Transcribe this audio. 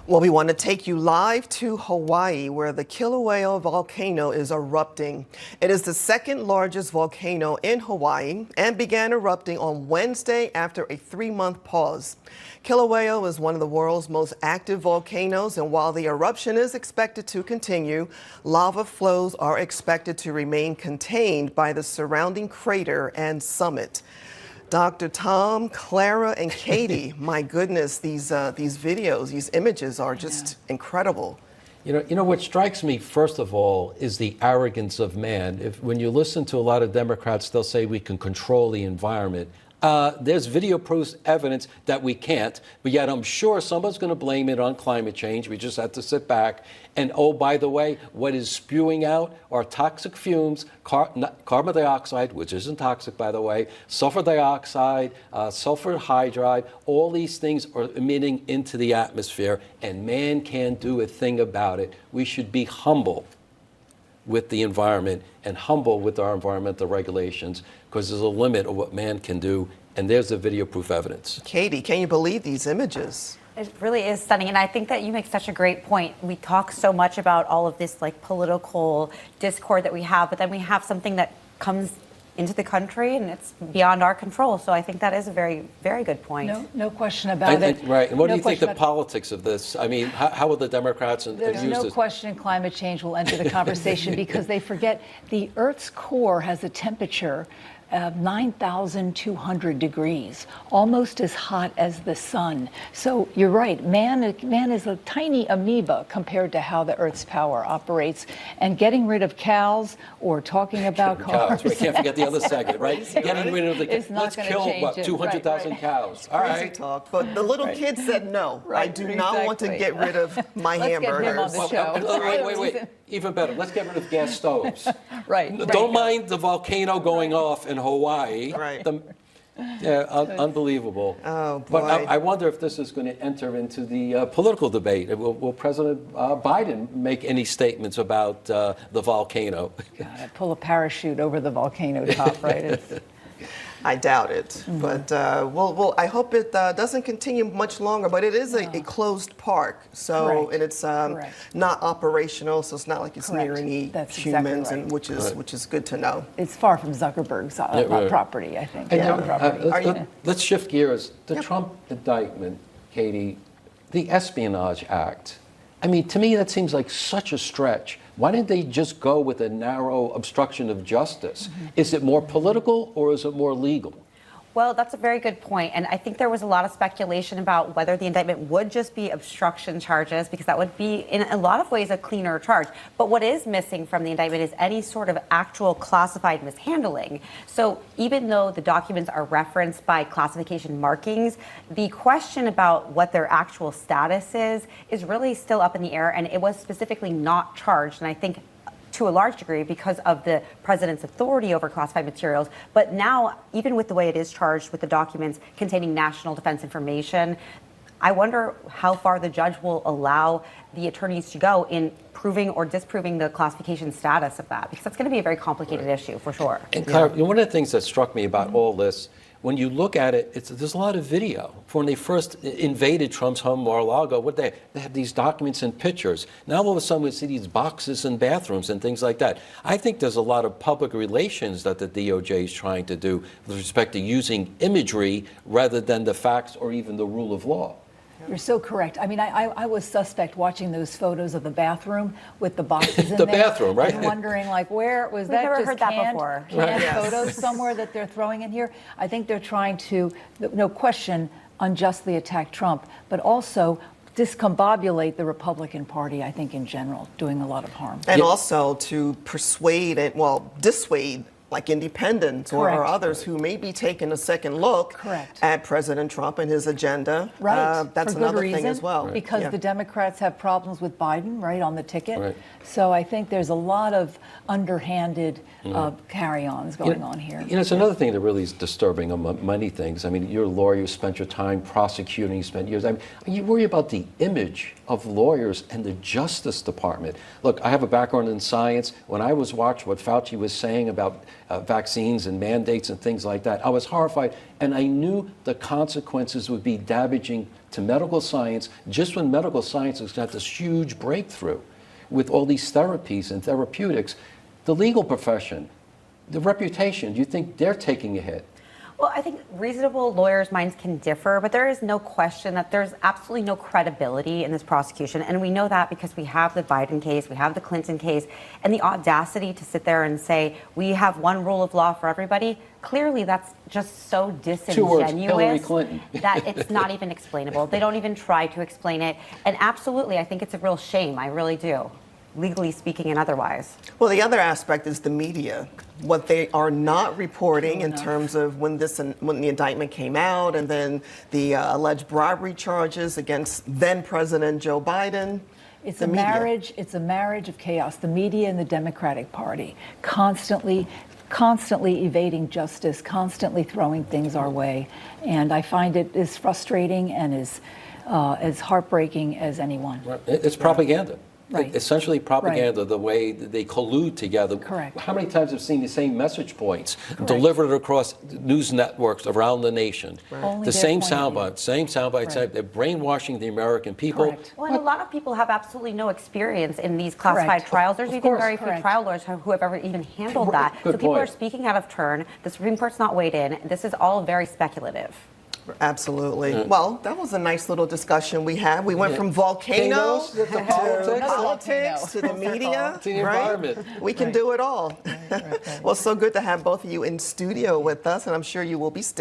Well, we want to take you live to Hawaii, where the Kilauea volcano is erupting. It is the second largest volcano in Hawaii and began erupting on Wednesday after a 3-month pause. Kilauea is one of the world's most active volcanoes, and while the eruption is expected to continue, lava flows are expected to remain contained by the surrounding crater and summit. Dr. Tom, Clara, and Katie, my goodness, these videos, these images are just incredible. You know what strikes me first of all is the arrogance of man. When you listen to a lot of Democrats, they'll say we can control the environment. There's video proof evidence that we can't, but yet I'm sure someone's going to blame it on climate change. We just have to sit back. And oh, by the way, what is spewing out are toxic fumes, carbon dioxide, which isn't toxic, by the way, sulfur dioxide, sulfur hydride. All these things are emitting into the atmosphere, and man can't do a thing about it. We should be humble with the environment and humble with our environmental regulations, because there's a limit of what man can do, and there's the video proof evidence. Katie, can you believe these images? It really is stunning, and I think that you make such a great point. We talk so much about all of this like political discord that we have, but then we have something that comes into the country and it's beyond our control. So I think that is a very, very good point. No question about it. Right, and what do you think question the politics of this? I mean, how will the Democrats use There's no this? question climate change will enter the conversation because they forget the Earth's core has a temperature of 9,200 degrees, almost as hot as the sun. So you're right, man is a tiny amoeba compared to how the Earth's power operates. And getting rid of cows or talking about cars. We can't forget the other segment, right? Getting rid of the It's not let's gonna kill, change what, it. 200,000 Right. cows. All Crazy right. talk. But the little kid said no. I Right, do not want to exactly. get rid of my Let's get him on hamburgers. the show. Wait. Even better. Let's get rid of gas stoves. Right. Don't mind the volcano going off in Hawaii. Right. Unbelievable. Oh, But boy. I wonder if this is going to enter into the political debate. Will President Biden make any statements about the volcano? God, pull a parachute over the volcano top, right? I doubt it, but I hope it doesn't continue much longer. But it is a closed park, so Correct. and it's Correct. not operational, so it's not like it's near Correct. any That's humans, exactly and right. which is good to know. It's far from Zuckerberg's right. property, I think. And, Property. let's shift gears. The Trump indictment, Katie, the Espionage Act. I mean, to me, that seems like such a stretch. Why didn't they just go with a narrow obstruction of justice? Is it more political or is it more legal? Well, that's a very good point. And I think there was a lot of speculation about whether the indictment would just be obstruction charges, because that would be, in a lot of ways, a cleaner charge. But what is missing from the indictment is any sort of actual classified mishandling. So even though the documents are referenced by classification markings, the question about what their actual status is really still up in the air. And it was specifically not charged. And I think to a large degree because of the president's authority over classified materials. But now, even with the way it is charged with the documents containing national defense information, I wonder how far the judge will allow the attorneys to go in proving or disproving the classification status of that, because that's going to be a very complicated issue for sure. And Clara, one of the things that struck me about all this, when you look at it, there's a lot of video. When they first invaded Trump's home, Mar-a-Lago, they had these documents and pictures. Now all of a sudden we see these boxes and bathrooms and things like that. I think there's a lot of public relations that the DOJ is trying to do with respect to using imagery rather than the facts or even the rule of law. You're so correct. I mean, I was suspect watching those photos of the bathroom with the boxes in The there. bathroom, right? And wondering, like, where was We've that never just heard that canned, before. canned Yes. photos somewhere that they're throwing in here? I think they're trying to, no question, unjustly attack Trump, but also discombobulate the Republican Party, I think, in general, doing a lot of harm. And also to persuade and, dissuade like independents or Correct. others who may be taking a second look Correct. at President Trump and his agenda. Right. That's for good another reason, thing as well. Because Yeah. the Democrats have problems with Biden, right, on the ticket. Right. So I think there's a lot of underhanded carry-ons going on here. You know, it's another thing that really is disturbing among many things. I mean, you're a lawyer, you spent your time prosecuting, you spent years. I mean, you worry about the image of lawyers and the Justice Department. Look, I have a background in science. When I was watching what Fauci was saying about vaccines and mandates and things like that. I was horrified, and I knew the consequences would be damaging to medical science just when medical science has got this huge breakthrough with all these therapies and therapeutics. The legal profession, the reputation, do you think they're taking a hit? Well, I think reasonable lawyers' minds can differ, but there is no question that there's absolutely no credibility in this prosecution. And we know that because we have the Biden case, we have the Clinton case, and the audacity to sit there and say, we have one rule of law for everybody. Clearly, that's just so 2 words, Hillary disingenuous Clinton. that it's not even explainable. They don't even try to explain it. And absolutely, I think it's a real shame. I really do, legally speaking and otherwise. Well, the other aspect is the media. What they are not reporting in terms of when the indictment came out, and then the alleged bribery charges against then President Joe Biden. It's the a media. marriage. It's a marriage of chaos. The media and the Democratic Party constantly evading justice, constantly throwing things our way, and I find it as frustrating and as heartbreaking as anyone. It's propaganda. Right. Essentially propaganda, the way that they collude together. Correct. How many times have seen the same message points delivered across news networks around the nation? Only The their same point of view. soundbite, Right. they're brainwashing the American people. Correct. Well, and a lot of people have absolutely no experience in these classified Correct. trials. There's Of even course. very few Correct. trial lawyers who have ever even handled that. Good So people are point. speaking out of turn. The Supreme Court's not weighed in. This is all very speculative. Absolutely. Well, that was a nice little discussion we had. We went from volcanoes Volcanoes to politics. politics to the media, To the right? environment. We can do it all. Well, it's so good to have both of you in studio with us, and I'm sure you will be staying.